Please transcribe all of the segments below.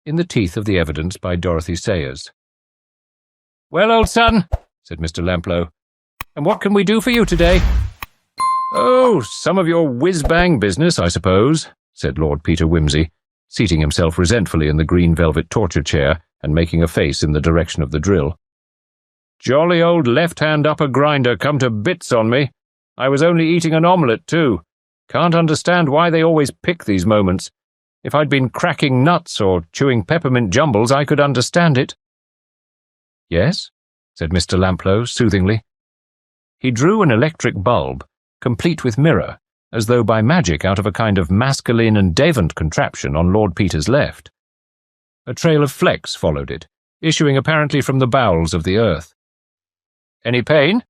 in the teeth of the evidence by Dorothy Sayers. "Well, old son," said Mr. Lamplow, "and what can we do for you today?" "Oh, some of your whiz-bang business, I suppose," said Lord Peter Wimsey, seating himself resentfully in the green velvet torture chair and making a face in the direction of the drill. "Jolly old left-hand upper grinder come to bits on me. I was only eating an omelette, too. Can't understand why they always pick these moments. If I'd been cracking nuts or chewing peppermint jumbles, I could understand it." "Yes?" said Mr. Lamplow soothingly. He drew an electric bulb, complete with mirror, as though by magic out of a kind of masculine and Devant contraption on Lord Peter's left. A trail of flecks followed it, issuing apparently from the bowels of the earth. "Any pain?"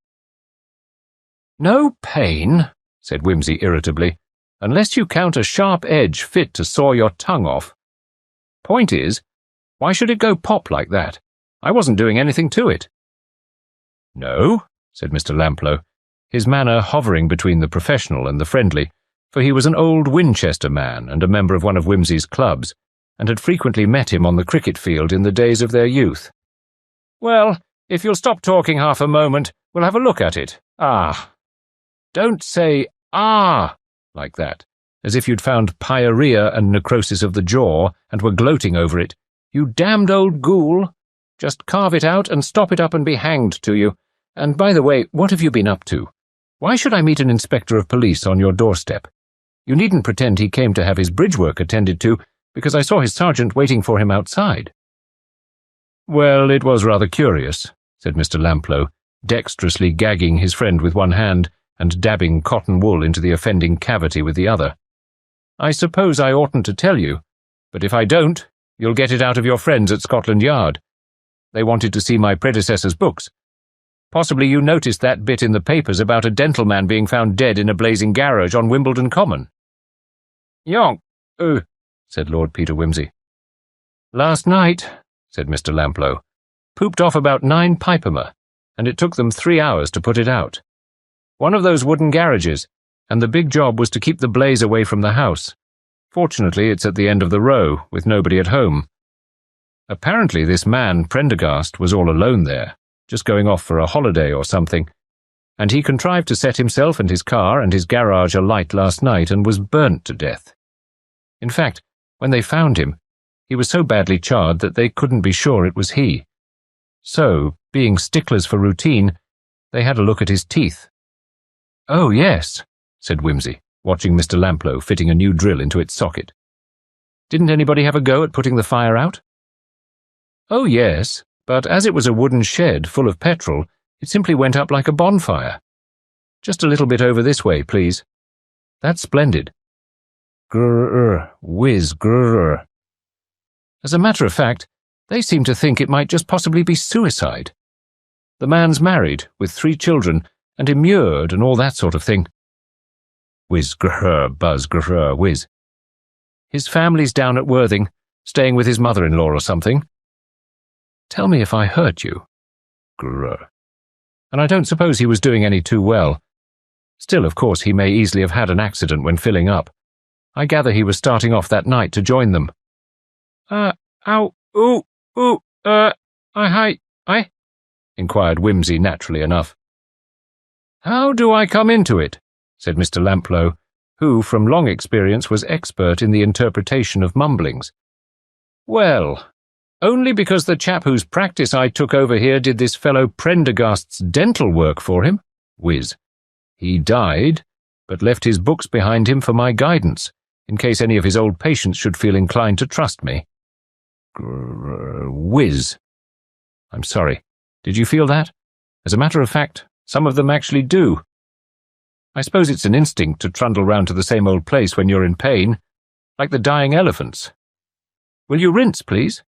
"No pain," said Wimsey irritably, "unless you count a sharp edge fit to saw your tongue off. Point is, why should it go pop like that? I wasn't doing anything to it." "No," said Mr. Lamplow, his manner hovering between the professional and the friendly, for he was an old Winchester man and a member of one of Wimsey's clubs, and had frequently met him on the cricket field in the days of their youth. "Well, if you'll stop talking half a moment, we'll have a look at it. Ah. Don't say, ah, like that, as if you'd found pyorrhea and necrosis of the jaw and were gloating over it. You damned old ghoul. Just carve it out and stop it up and be hanged to you. And by the way, what have you been up to? Why should I meet an inspector of police on your doorstep? You needn't pretend he came to have his bridge work attended to, because I saw his sergeant waiting for him outside." "Well, it was rather curious," said Mr. Lamplow, dexterously gagging his friend with one hand and dabbing cotton wool into the offending cavity with the other. "I suppose I oughtn't to tell you, but if I don't, you'll get it out of your friends at Scotland Yard. They wanted to see my predecessor's books. Possibly you noticed that bit in the papers about a dental man being found dead in a blazing garage on Wimbledon Common." "Yonk, said Lord Peter Wimsey. "Last night," said Mr. Lamplow, "pooped off about 9 piperma, and it took them 3 hours to put it out. One of those wooden garages, and the big job was to keep the blaze away from the house. Fortunately, it's at the end of the row, with nobody at home. Apparently this man, Prendergast, was all alone there, just going off for a holiday or something, and he contrived to set himself and his car and his garage alight last night and was burnt to death. In fact, when they found him, he was so badly charred that they couldn't be sure it was he. So, being sticklers for routine, they had a look at his teeth." "Oh, yes," said Wimsey, watching Mr. Lamplow fitting a new drill into its socket. "Didn't anybody have a go at putting the fire out?" "Oh, yes, but as it was a wooden shed full of petrol, it simply went up like a bonfire. Just a little bit over this way, please. That's splendid. Grrr, whiz, grrr. As a matter of fact, they seem to think it might just possibly be suicide. The man's married, with 3 children, and immured and all that sort of thing. Whiz, grrr, buzz, grrr, whiz. His family's down at Worthing, staying with his mother-in-law or something. Tell me if I hurt you. Grrr. And I don't suppose he was doing any too well. Still, of course, he may easily have had an accident when filling up. I gather he was starting off that night to join them." Ow, ooh, I, inquired Wimsey naturally enough. "How do I come into it?" said Mr. Lamplow, who, from long experience, was expert in the interpretation of mumblings. "Well, only because the chap whose practice I took over here did this fellow Prendergast's dental work for him, whiz. He died, but left his books behind him for my guidance, in case any of his old patients should feel inclined to trust me. Whiz. I'm sorry. Did you feel that? As a matter of fact, some of them actually do. I suppose it's an instinct to trundle round to the same old place when you're in pain, like the dying elephants. Will you rinse, please?"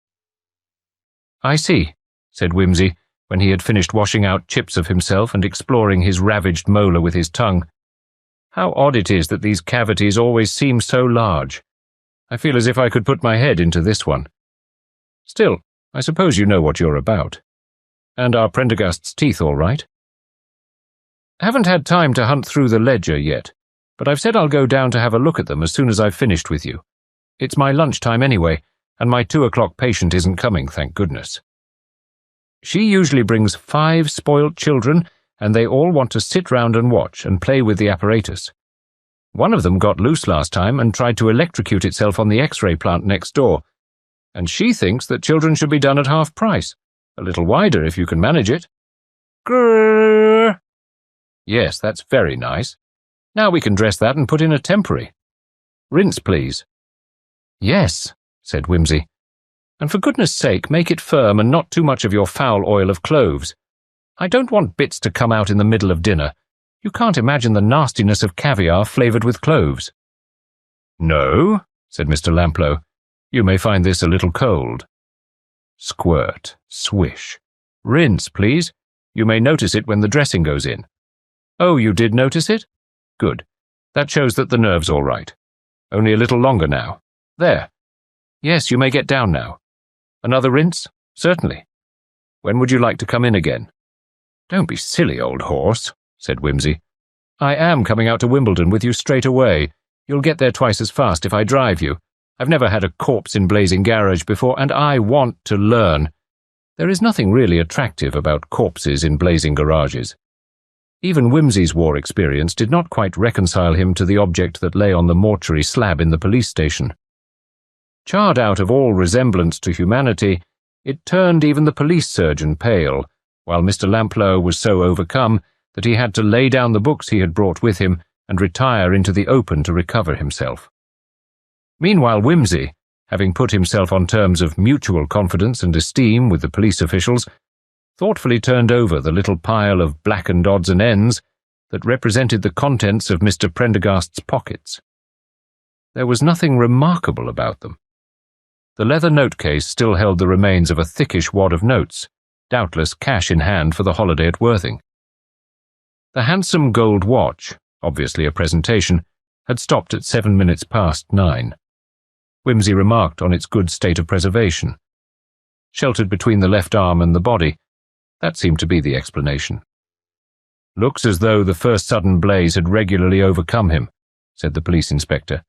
"I see," said Wimsey, when he had finished washing out chips of himself and exploring his ravaged molar with his tongue. "How odd it is that these cavities always seem so large. I feel as if I could put my head into this one. Still, I suppose you know what you're about. And are Prendergast's teeth all right?" "Haven't had time to hunt through the ledger yet, but I've said I'll go down to have a look at them as soon as I've finished with you. It's my lunchtime anyway, and my 2 o'clock patient isn't coming, thank goodness. She usually brings 5 spoilt children, and they all want to sit round and watch and play with the apparatus. One of them got loose last time and tried to electrocute itself on the X-ray plant next door, and she thinks that children should be done at half price, a little wider if you can manage it. Grrr! Yes, that's very nice. Now we can dress that and put in a temporary. Rinse, please. Yes, said Wimsey. And for goodness sake, make it firm and not too much of your foul oil of cloves. I don't want bits to come out in the middle of dinner. You can't imagine the nastiness of caviar flavoured with cloves. No, said Mr. Lamplow. You may find this a little cold. Squirt, swish. Rinse, please. You may notice it when the dressing goes in. Oh, you did notice it? Good. That shows that the nerve's all right. Only a little longer now. There. Yes, you may get down now. Another rinse? Certainly. When would you like to come in again? Don't be silly, old horse, said Wimsey. I am coming out to Wimbledon with you straight away. You'll get there twice as fast if I drive you. I've never had a corpse in blazing garage before, and I want to learn. There is nothing really attractive about corpses in blazing garages. Even Wimsey's war experience did not quite reconcile him to the object that lay on the mortuary slab in the police station. Charred out of all resemblance to humanity, it turned even the police surgeon pale, while Mr. Lamplow was so overcome that he had to lay down the books he had brought with him and retire into the open to recover himself. Meanwhile, Wimsey, having put himself on terms of mutual confidence and esteem with the police officials, thoughtfully turned over the little pile of blackened odds and ends that represented the contents of Mr. Prendergast's pockets. There was nothing remarkable about them. The leather note-case still held the remains of a thickish wad of notes, doubtless cash in hand for the holiday at Worthing. The handsome gold watch, obviously a presentation, had stopped at 9:07. Wimsey remarked on its good state of preservation. Sheltered between the left arm and the body, that seemed to be the explanation. Looks as though the first sudden blaze had regularly overcome him, said the police inspector.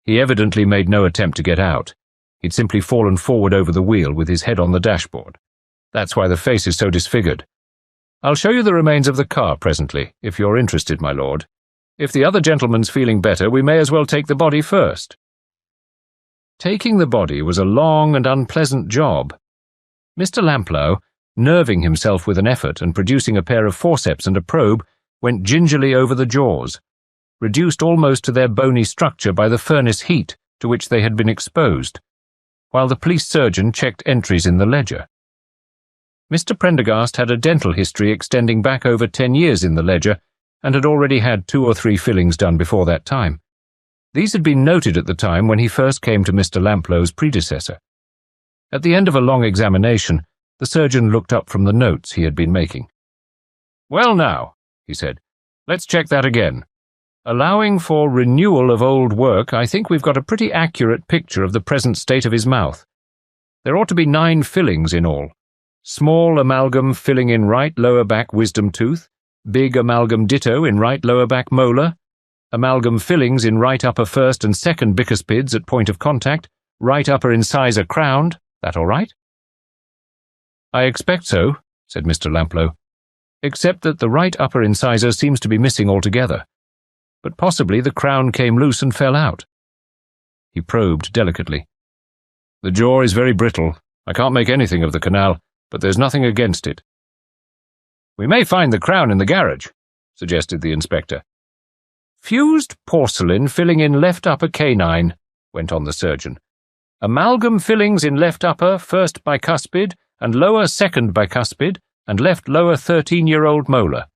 He evidently made no attempt to get out. He'd simply fallen forward over the wheel with his head on the dashboard. That's why the face is so disfigured. I'll show you the remains of the car presently, if you're interested, my lord. If the other gentleman's feeling better, we may as well take the body first. Taking the body was a long and unpleasant job. Mr. Lamplow, nerving himself with an effort and producing a pair of forceps and a probe, went gingerly over the jaws, reduced almost to their bony structure by the furnace heat to which they had been exposed, while the police surgeon checked entries in the ledger. Mr. Prendergast had a dental history extending back over 10 years in the ledger, and had already had 2 or 3 fillings done before that time. These had been noted at the time when he first came to Mr. Lamplow's predecessor. At the end of a long examination, the surgeon looked up from the notes he had been making. "Well now," he said, "let's check that again. Allowing for renewal of old work, I think we've got a pretty accurate picture of the present state of his mouth. There ought to be 9 fillings in all. Small amalgam filling in right lower back wisdom tooth, big amalgam ditto in right lower back molar, amalgam fillings in right upper first and second bicuspids at point of contact, right upper incisor crowned. That all right?" "I expect so," said Mr. Lamplow, "except that the right upper incisor seems to be missing altogether. But possibly the crown came loose and fell out." He probed delicately. "The jaw is very brittle. I can't make anything of the canal, but there's nothing against it." "We may find the crown in the garage," suggested the inspector. "Fused porcelain filling in left upper canine," went on the surgeon. "Amalgam fillings in left upper first bicuspid and lower second bicuspid and left lower 13-year-old molar.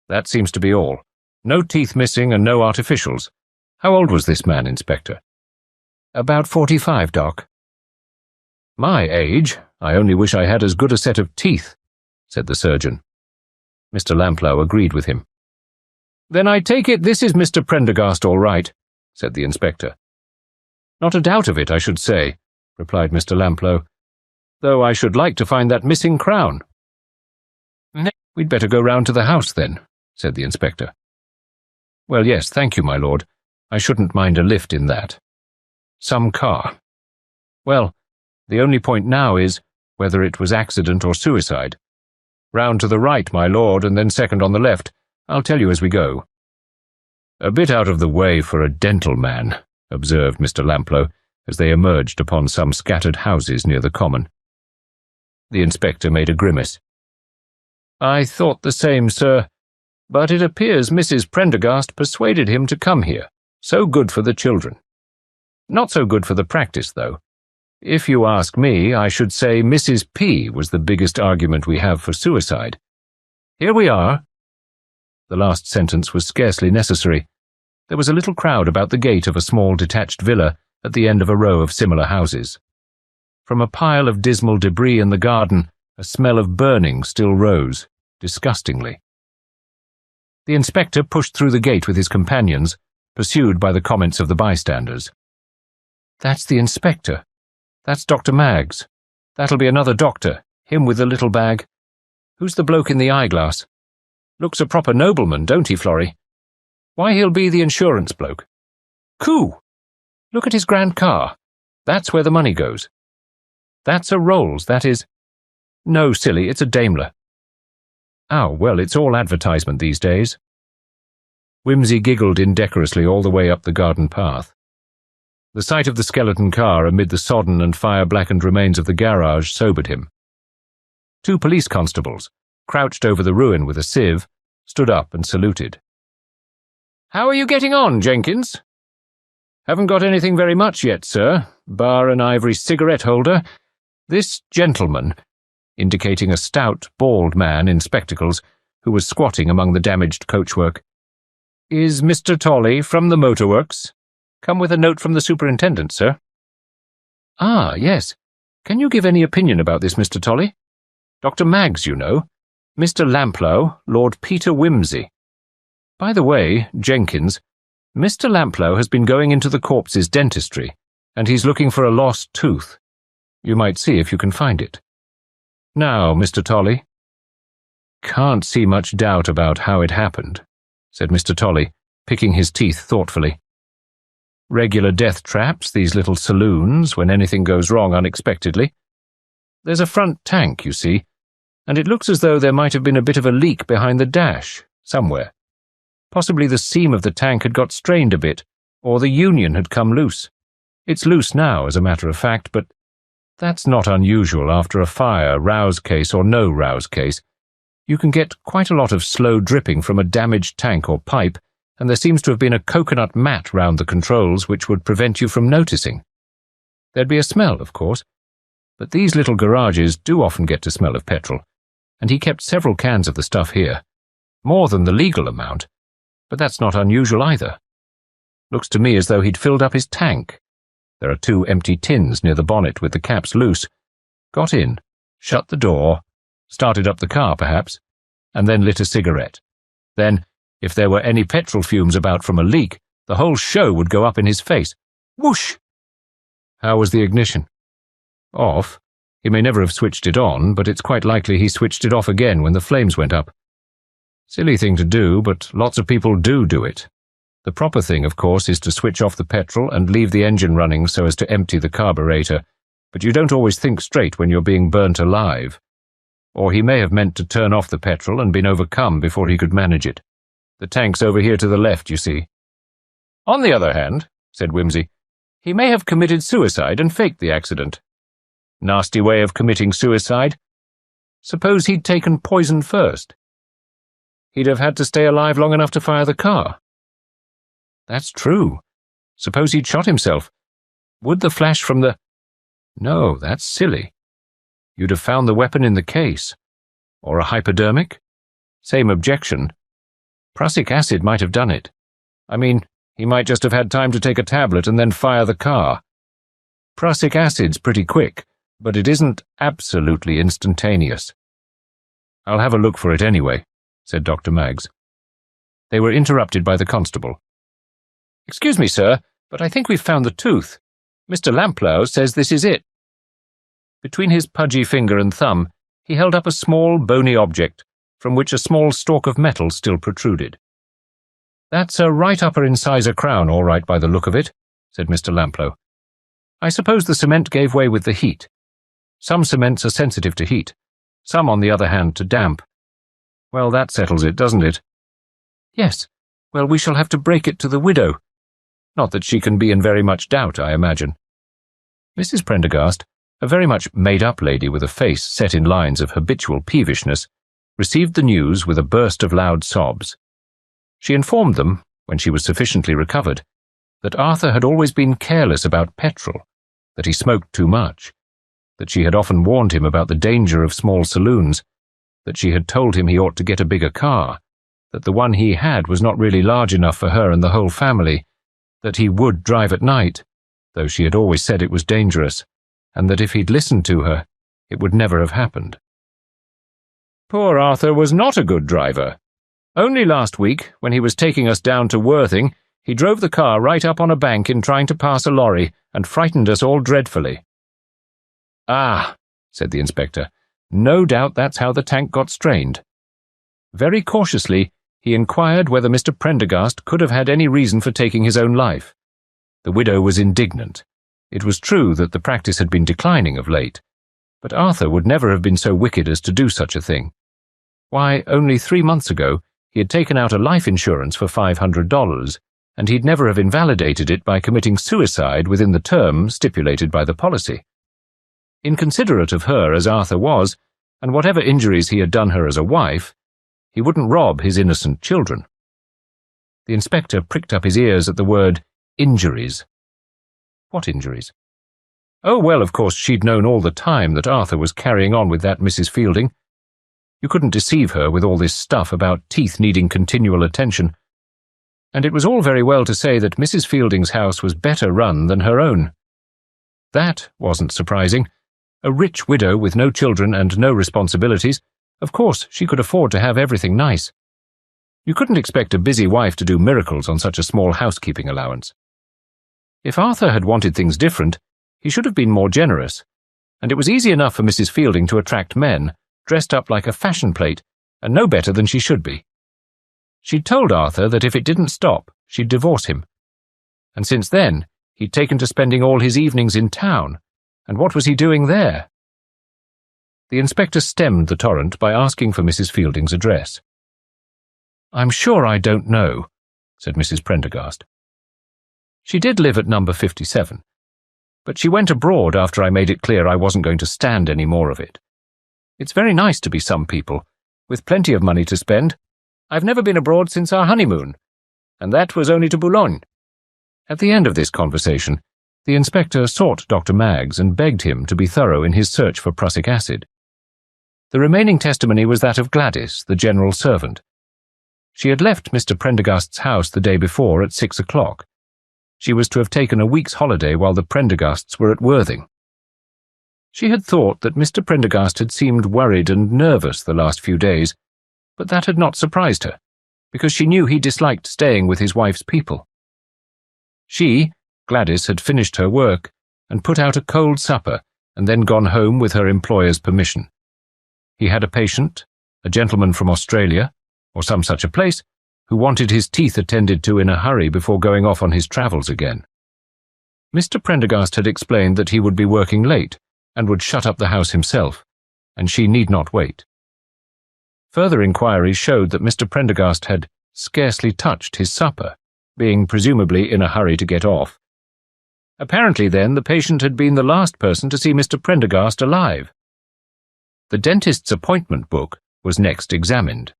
That seems to be all. No teeth missing and no artificials. How old was this man, Inspector?" "About 45, Doc." "My age. I only wish I had as good a set of teeth," said the surgeon. Mr. Lamplow agreed with him. "Then I take it this is Mr. Prendergast all right," said the inspector. "Not a doubt of it, I should say," replied Mr. Lamplow, "though I should like to find that missing crown." "We'd better go round to the house, then," said the inspector. "Well, yes, thank you, my lord. I shouldn't mind a lift in that. Some car. Well, The only point now is whether it was accident or suicide. Round to the right, my lord, and then second on the left. I'll tell you as we go." "A bit out of the way for a dental man," observed Mr. Lamplow, as they emerged upon some scattered houses near the common. The inspector made a grimace. "I thought the same, sir, but it appears Mrs. Prendergast persuaded him to come here. So good for the children. Not so good for the practice, though. If you ask me, I should say Mrs. P. was the biggest argument we have for suicide. Here we are." The last sentence was scarcely necessary. There was a little crowd about the gate of a small detached villa at the end of a row of similar houses. From a pile of dismal debris in the garden, a smell of burning still rose, disgustingly. The inspector pushed through the gate with his companions, pursued by the comments of the bystanders. "That's the inspector. That's Dr. Maggs. That'll be another doctor, him with the little bag. Who's the bloke in the eyeglass? Looks a proper nobleman, don't he, Florrie? Why, he'll be the insurance bloke. Coo! Look at his grand car. That's where the money goes. That's a Rolls, that is. No, silly, it's a Daimler. Oh, well, it's all advertisement these days." Wimsey giggled indecorously all the way up the garden path. The sight of the skeleton car amid the sodden and fire-blackened remains of the garage sobered him. Two police constables, crouched over the ruin with a sieve, stood up and saluted. "How are you getting on, Jenkins?" "Haven't got anything very much yet, sir, bar an ivory cigarette holder. This gentleman," indicating a stout, bald man in spectacles who was squatting among the damaged coachwork, "is Mr. Tolley from the motorworks. Come with a note from the superintendent, sir." "Ah, yes. Can you give any opinion about this, Mr. Tolley? Dr. Maggs, you know. Mr. Lamplow, Lord Peter Wimsey. By the way, Jenkins, Mr. Lamplow has been going into the corpse's dentistry, and he's looking for a lost tooth. You might see if you can find it. Now, Mr. Tolley." "Can't see much doubt about how it happened," said Mr. Tolley, picking his teeth thoughtfully. "Regular death traps, these little saloons, when anything goes wrong unexpectedly. There's a front tank, you see, and it looks as though there might have been a bit of a leak behind the dash, somewhere. Possibly the seam of the tank had got strained a bit, or the union had come loose. It's loose now, as a matter of fact, but that's not unusual after a fire, rouse case or no rouse case. You can get quite a lot of slow dripping from a damaged tank or pipe, and there seems to have been a coconut mat round the controls which would prevent you from noticing. There'd be a smell, of course, but these little garages do often get to smell of petrol, and he kept several cans of the stuff here. More than the legal amount, but that's not unusual either. Looks to me as though he'd filled up his tank. There are 2 empty tins near the bonnet with the caps loose. Got in, shut the door, started up the car perhaps, and then lit a cigarette. Then, if there were any petrol fumes about from a leak, the whole show would go up in his face. Whoosh! How was the ignition? Off. He may never have switched it on, but it's quite likely he switched it off again when the flames went up. Silly thing to do, but lots of people do it. The proper thing, of course, is to switch off the petrol and leave the engine running so as to empty the carburetor, but you don't always think straight when you're being burnt alive. Or he may have meant to turn off the petrol and been overcome before he could manage it. The tank's over here to the left, you see. On the other hand, said Wimsey, he may have committed suicide and faked the accident. Nasty way of committing suicide. Suppose he'd taken poison first. He'd have had to stay alive long enough to fire the car. That's true. Suppose he'd shot himself. Would the flash from the... No, that's silly. You'd have found the weapon in the case. Or a hypodermic? Same objection. Prussic acid might have done it. I mean, he might just have had time to take a tablet and then fire the car. Prussic acid's pretty quick, but it isn't absolutely instantaneous. I'll have a look for it anyway, said Dr. Maggs. They were interrupted by the constable. Excuse me, sir, but I think we've found the tooth. Mr. Lamplow says this is it. Between his pudgy finger and thumb, he held up a small, bony object, from which a small stalk of metal still protruded. That's a right upper incisor crown, all right, by the look of it, said Mr. Lamplow. I suppose the cement gave way with the heat. Some cements are sensitive to heat, some, on the other hand, to damp. Well, that settles it, doesn't it? Yes. Well, we shall have to break it to the widow. Not that she can be in very much doubt, I imagine. Mrs. Prendergast, a very much made-up lady with a face set in lines of habitual peevishness, received the news with a burst of loud sobs. She informed them, when she was sufficiently recovered, that Arthur had always been careless about petrol, that he smoked too much, that she had often warned him about the danger of small saloons, that she had told him he ought to get a bigger car, that the one he had was not really large enough for her and the whole family, that he would drive at night, though she had always said it was dangerous, and that if he'd listened to her, it would never have happened. Poor Arthur was not a good driver. Only last week, when he was taking us down to Worthing, he drove the car right up on a bank in trying to pass a lorry and frightened us all dreadfully. Ah, said the inspector, no doubt that's how the tank got strained. Very cautiously, he inquired whether Mr. Prendergast could have had any reason for taking his own life. The widow was indignant. It was true that the practice had been declining of late, but Arthur would never have been so wicked as to do such a thing. Why, only 3 months ago, he had taken out a life insurance for $500, and he'd never have invalidated it by committing suicide within the term stipulated by the policy. Inconsiderate of her as Arthur was, and whatever injuries he had done her as a wife, he wouldn't rob his innocent children. The inspector pricked up his ears at the word injuries. What injuries? Oh, well, of course, she'd known all the time that Arthur was carrying on with that Mrs. Fielding. You couldn't deceive her with all this stuff about teeth needing continual attention. And it was all very well to say that Mrs. Fielding's house was better run than her own. That wasn't surprising. A rich widow with no children and no responsibilities, of course she could afford to have everything nice. You couldn't expect a busy wife to do miracles on such a small housekeeping allowance. If Arthur had wanted things different, he should have been more generous, and it was easy enough for Mrs. Fielding to attract men, dressed up like a fashion plate, and no better than she should be. She'd told Arthur that if it didn't stop, she'd divorce him. And since then, he'd taken to spending all his evenings in town, and what was he doing there? The inspector stemmed the torrent by asking for Mrs. Fielding's address. "I'm sure I don't know," said Mrs. Prendergast. "She did live at number 57, but she went abroad after I made it clear I wasn't going to stand any more of it. It's very nice to be some people, with plenty of money to spend. I've never been abroad since our honeymoon, and that was only to Boulogne." At the end of this conversation, the inspector sought Dr. Maggs and begged him to be thorough in his search for prussic acid. The remaining testimony was that of Gladys, the general servant. She had left Mr. Prendergast's house the day before at 6 o'clock. She was to have taken a week's holiday while the Prendergasts were at Worthing. She had thought that Mr. Prendergast had seemed worried and nervous the last few days, but that had not surprised her, because she knew he disliked staying with his wife's people. She, Gladys, had finished her work and put out a cold supper and then gone home with her employer's permission. He had a patient, a gentleman from Australia, or some such a place, who wanted his teeth attended to in a hurry before going off on his travels again. Mr. Prendergast had explained that he would be working late and would shut up the house himself, and she need not wait. Further inquiries showed that Mr. Prendergast had scarcely touched his supper, being presumably in a hurry to get off. Apparently, then, the patient had been the last person to see Mr. Prendergast alive. The dentist's appointment book was next examined.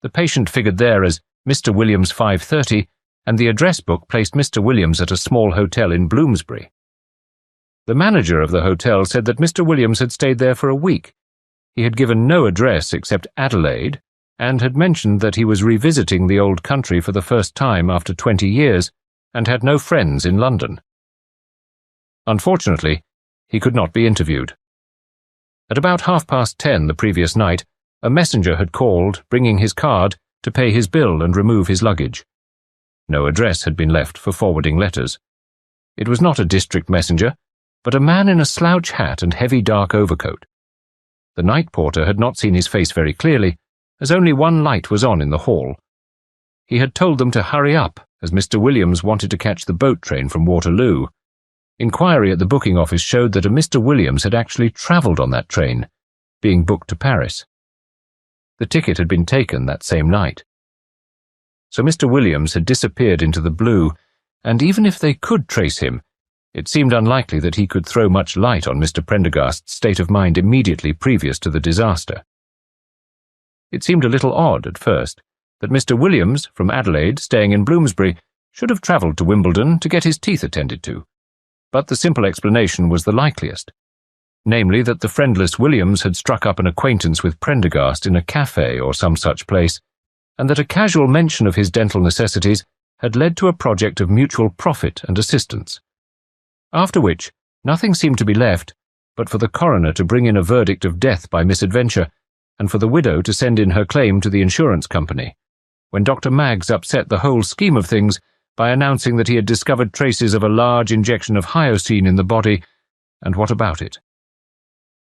The patient figured there as Mr. Williams 530, and the address book placed Mr. Williams at a small hotel in Bloomsbury. The manager of the hotel said that Mr. Williams had stayed there for a week. He had given no address except Adelaide, and had mentioned that he was revisiting the old country for the first time after 20 years, and had no friends in London. Unfortunately, he could not be interviewed. At about 10:30 the previous night, a messenger had called, bringing his card, to pay his bill and remove his luggage. No address had been left for forwarding letters. It was not a district messenger, but a man in a slouch hat and heavy dark overcoat. The night porter had not seen his face very clearly, as only one light was on in the hall. He had told them to hurry up, as Mr. Williams wanted to catch the boat train from Waterloo. Inquiry at the booking office showed that a Mr. Williams had actually travelled on that train, being booked to Paris. The ticket had been taken that same night. So Mr. Williams had disappeared into the blue, and even if they could trace him, it seemed unlikely that he could throw much light on Mr. Prendergast's state of mind immediately previous to the disaster. It seemed a little odd at first that Mr. Williams, from Adelaide, staying in Bloomsbury, should have travelled to Wimbledon to get his teeth attended to, but the simple explanation was the likeliest, namely that the friendless Williams had struck up an acquaintance with Prendergast in a cafe or some such place, and that a casual mention of his dental necessities had led to a project of mutual profit and assistance. After which, nothing seemed to be left but for the coroner to bring in a verdict of death by misadventure, and for the widow to send in her claim to the insurance company, when Dr. Maggs upset the whole scheme of things by announcing that he had discovered traces of a large injection of hyoscine in the body, and what about it?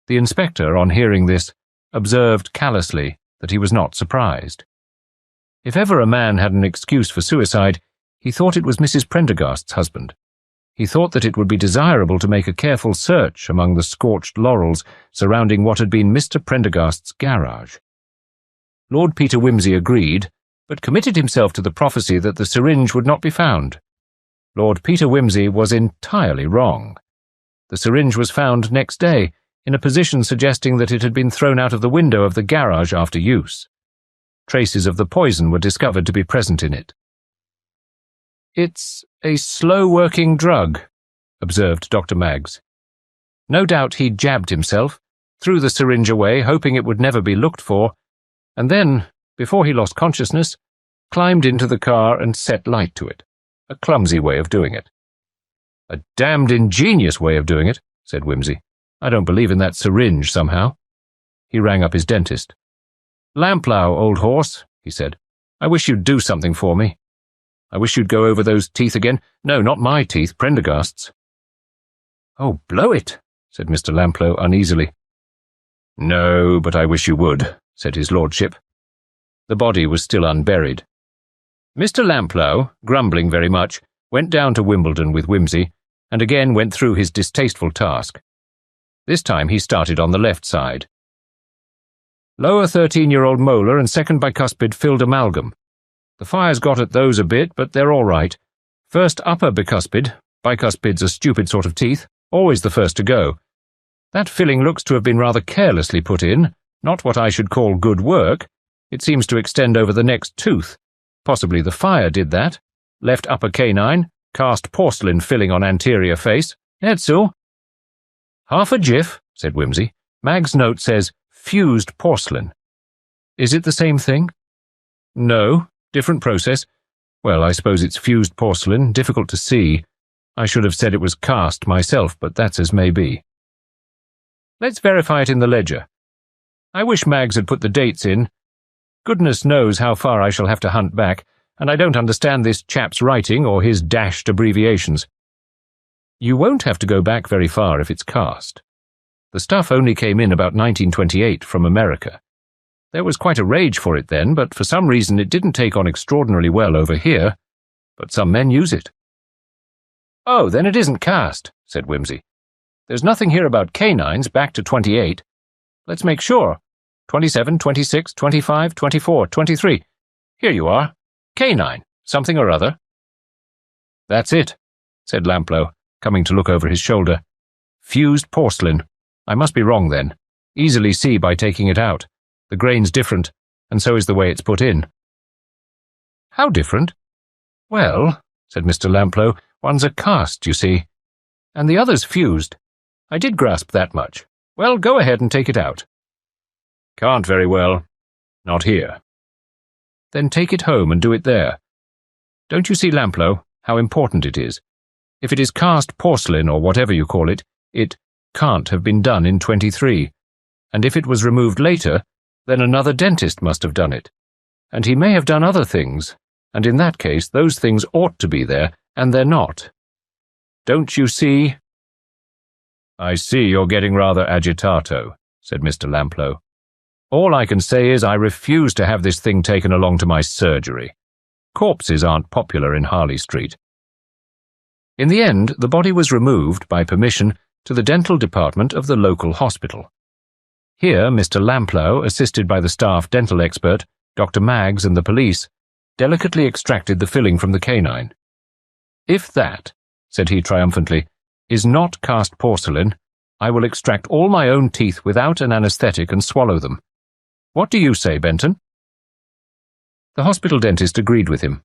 The inspector, on hearing this, observed callously that he was not surprised. If ever a man had an excuse for suicide, he thought it was Mrs. Prendergast's husband. He thought that it would be desirable to make a careful search among the scorched laurels surrounding what had been Mr. Prendergast's garage. Lord Peter Wimsey agreed, but committed himself to the prophecy that the syringe would not be found. Lord Peter Wimsey was entirely wrong. The syringe was found next day, in a position suggesting that it had been thrown out of the window of the garage after use. Traces of the poison were discovered to be present in it. "It's a slow-working drug," observed Dr. Maggs. No doubt he jabbed himself, threw the syringe away, hoping it would never be looked for, and then, before he lost consciousness, climbed into the car and set light to it. A clumsy way of doing it. "A damned ingenious way of doing it," said Wimsey. "I don't believe in that syringe somehow." He rang up his dentist. "Lamplow, old horse," he said. "I wish you'd do something for me. I wish you'd go over those teeth again. No, not my teeth, Prendergast's." "Oh, blow it," said Mr. Lamplow uneasily. "No, but I wish you would," said his lordship. The body was still unburied. Mr. Lamplow, grumbling very much, went down to Wimbledon with Wimsey, and again went through his distasteful task. This time he started on the left side. "Lower 13-year-old molar and second bicuspid filled amalgam. The fire's got at those a bit, but they're all right. First upper bicuspid. Bicuspids are stupid sort of teeth, always the first to go. That filling looks to have been rather carelessly put in, not what I should call good work. It seems to extend over the next tooth. Possibly the fire did that. Left upper canine, cast porcelain filling on anterior face. Etzel." "Half a jiff," said Wimsey. "Mag's note says fused porcelain. Is it the same thing?" "No. Different process. Well, I suppose it's fused porcelain, difficult to see. I should have said it was cast myself, but that's as may be. Let's verify it in the ledger. I wish Maggs had put the dates in. Goodness knows how far I shall have to hunt back, and I don't understand this chap's writing or his dashed abbreviations." "You won't have to go back very far if it's cast. The stuff only came in about 1928 from America. There was quite a rage for it then, but for some reason it didn't take on extraordinarily well over here. But some men use it." "Oh, then it isn't cast," said Wimsey. "There's nothing here about canines back to 28. Let's make sure. 27, 26, 25, 24, 23. Here you are. Canine, something or other." "That's it," said Lamplow, coming to look over his shoulder. "Fused porcelain. I must be wrong then. Easily see by taking it out. The grain's different, and so is the way it's put in." "How different?" "Well," said Mr. Lamplow, "one's a cast, you see. And the other's fused. I did grasp that much. Well, go ahead and take it out." "Can't very well. Not here." "Then take it home and do it there. Don't you see, Lamplow, how important it is? If it is cast porcelain or whatever you call it, it can't have been done in 23. And if it was removed later, then another dentist must have done it. And he may have done other things, and in that case those things ought to be there, and they're not. Don't you see?" "I see you're getting rather agitato," said Mr. Lamplow. "All I can say is I refuse to have this thing taken along to my surgery. Corpses aren't popular in Harley Street." In the end, the body was removed, by permission, to the dental department of the local hospital. Here, Mr. Lamplow, assisted by the staff dental expert, Dr. Maggs, and the police, delicately extracted the filling from the canine. "If that," said he triumphantly, "is not cast porcelain, I will extract all my own teeth without an anaesthetic and swallow them. What do you say, Benton?" The hospital dentist agreed with him.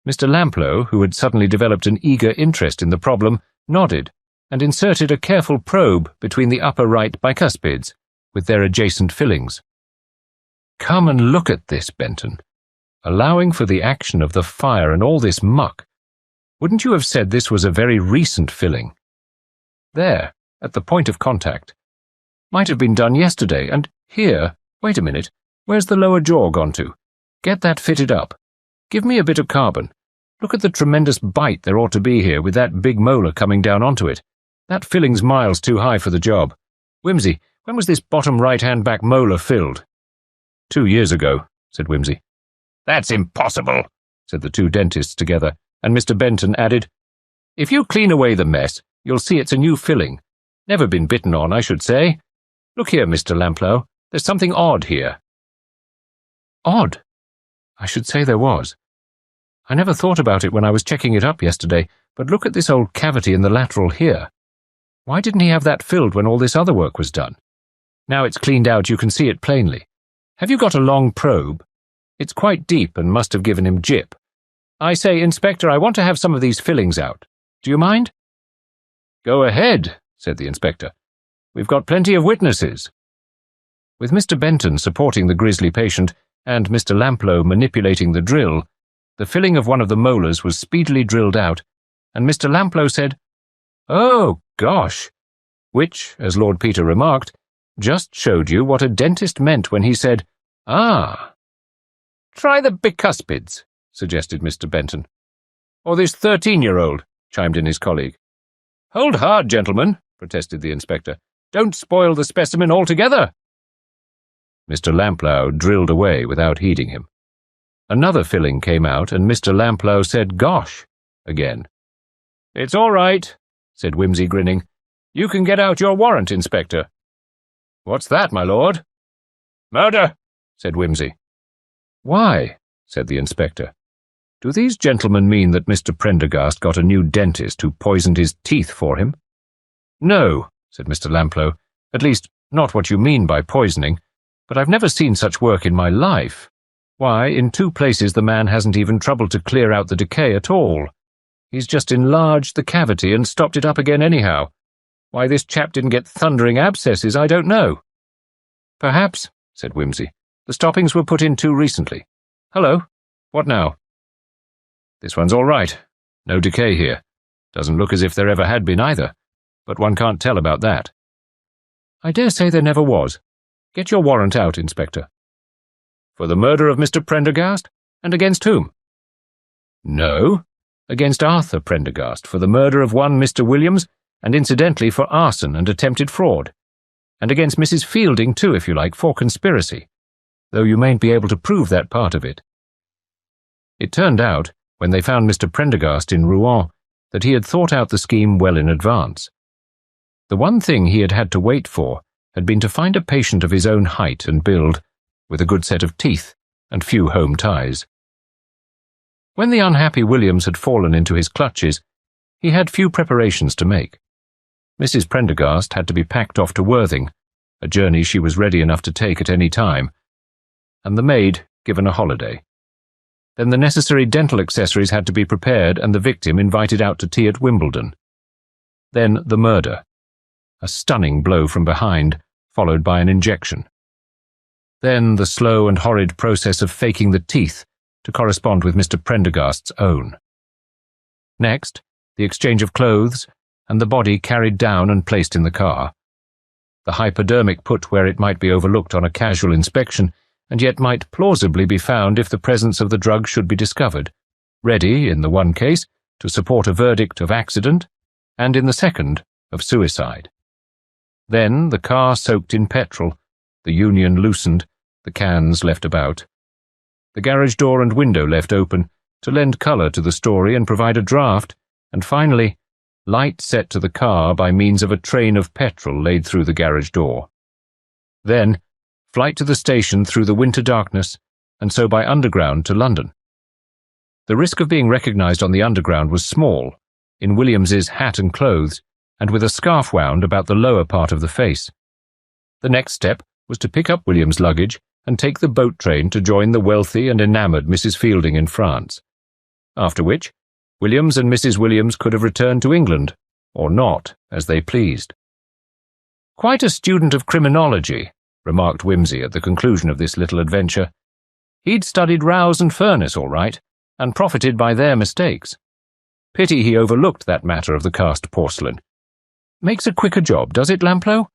Mr. Lamplow, who had suddenly developed an eager interest in the problem, nodded and inserted a careful probe between the upper right bicuspids, with their adjacent fillings. "Come and look at this, Benton. Allowing for the action of the fire and all this muck, wouldn't you have said this was a very recent filling? There, at the point of contact. Might have been done yesterday, and here, wait a minute, where's the lower jaw gone to? Get that fitted up. Give me a bit of carbon. Look at the tremendous bite there ought to be here with that big molar coming down onto it. That filling's miles too high for the job. Wimsey, when was this bottom right-hand back molar filled?" 2 years ago, said Wimsey. "That's impossible," said the two dentists together, and Mr. Benton added, "If you clean away the mess, you'll see it's a new filling. Never been bitten on, I should say. Look here, Mr. Lamplow, there's something odd here." Odd? I should say there was. I never thought about it when I was checking it up yesterday, but look at this old cavity in the lateral here. Why didn't he have that filled when all this other work was done? Now it's cleaned out, you can see it plainly. Have you got a long probe? It's quite deep and must have given him gyp. I say, Inspector, I want to have some of these fillings out. Do you mind?" "Go ahead," said the inspector. "We've got plenty of witnesses." With Mr. Benton supporting the grisly patient and Mr. Lamplow manipulating the drill, the filling of one of the molars was speedily drilled out, and Mr. Lamplow said, "Oh, gosh," which, as Lord Peter remarked, just showed you what a dentist meant when he said, "Ah." "Try the bicuspids," suggested Mr. Benton. "Or this 13-year-old, chimed in his colleague. "Hold hard, gentlemen," protested the inspector. "Don't spoil the specimen altogether." Mr. Lamplow drilled away without heeding him. Another filling came out, and Mr. Lamplow said, "Gosh," again. "It's all right," said Wimsey, grinning. "You can get out your warrant, Inspector." "What's that, my lord?" "Murder," said Wimsey. "Why?" said the inspector. "Do these gentlemen mean that Mr. Prendergast got a new dentist who poisoned his teeth for him?" "No," said Mr. Lamplow. "At least, not what you mean by poisoning. But I've never seen such work in my life. Why, in 2 places the man hasn't even troubled to clear out the decay at all. He's just enlarged the cavity and stopped it up again anyhow. Why this chap didn't get thundering abscesses, I don't know." "Perhaps," said Wimsey, "the stoppings were put in too recently. Hello, what now?" "This one's all right. No decay here. Doesn't look as if there ever had been either, but one can't tell about that." "I dare say there never was. Get your warrant out, Inspector." "For the murder of Mr. Prendergast? And against whom?" "No, against Arthur Prendergast for the murder of one Mr. Williams, and incidentally for arson and attempted fraud. And against Mrs. Fielding, too, if you like, for conspiracy, though you mayn't be able to prove that part of it." It turned out, when they found Mr. Prendergast in Rouen, that he had thought out the scheme well in advance. The one thing he had had to wait for had been to find a patient of his own height and build, with a good set of teeth and few home ties. When the unhappy Williams had fallen into his clutches, he had few preparations to make. Mrs. Prendergast had to be packed off to Worthing, a journey she was ready enough to take at any time, and the maid given a holiday. Then the necessary dental accessories had to be prepared and the victim invited out to tea at Wimbledon. Then the murder. A stunning blow from behind, followed by an injection. Then the slow and horrid process of faking the teeth to correspond with Mr. Prendergast's own. Next, the exchange of clothes, and the body carried down and placed in the car. The hypodermic put where it might be overlooked on a casual inspection, and yet might plausibly be found if the presence of the drug should be discovered, ready, in the one case, to support a verdict of accident, and in the second, of suicide. Then the car soaked in petrol, the union loosened, the cans left about. The garage door and window left open, to lend colour to the story and provide a draught, and finally, light set to the car by means of a train of petrol laid through the garage door. Then, flight to the station through the winter darkness, and so by underground to London. The risk of being recognised on the underground was small, in Williams's hat and clothes, and with a scarf wound about the lower part of the face. The next step was to pick up William's luggage and take the boat train to join the wealthy and enamoured Mrs. Fielding in France, after which Williams and Mrs. Williams could have returned to England, or not, as they pleased. "Quite a student of criminology," remarked Wimsey at the conclusion of this little adventure. "He'd studied Rouse and Furness all right, and profited by their mistakes. Pity he overlooked that matter of the cast porcelain. Makes a quicker job, does it, Lamplow?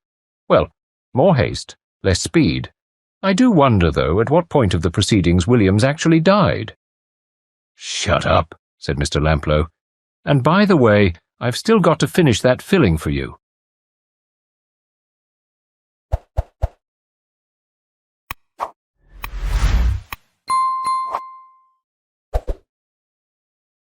Well, more haste, less speed. I do wonder, though, at what point of the proceedings Williams actually died." "Shut up," said Mr. Lamplow. "And by the way, I've still got to finish that filling for you.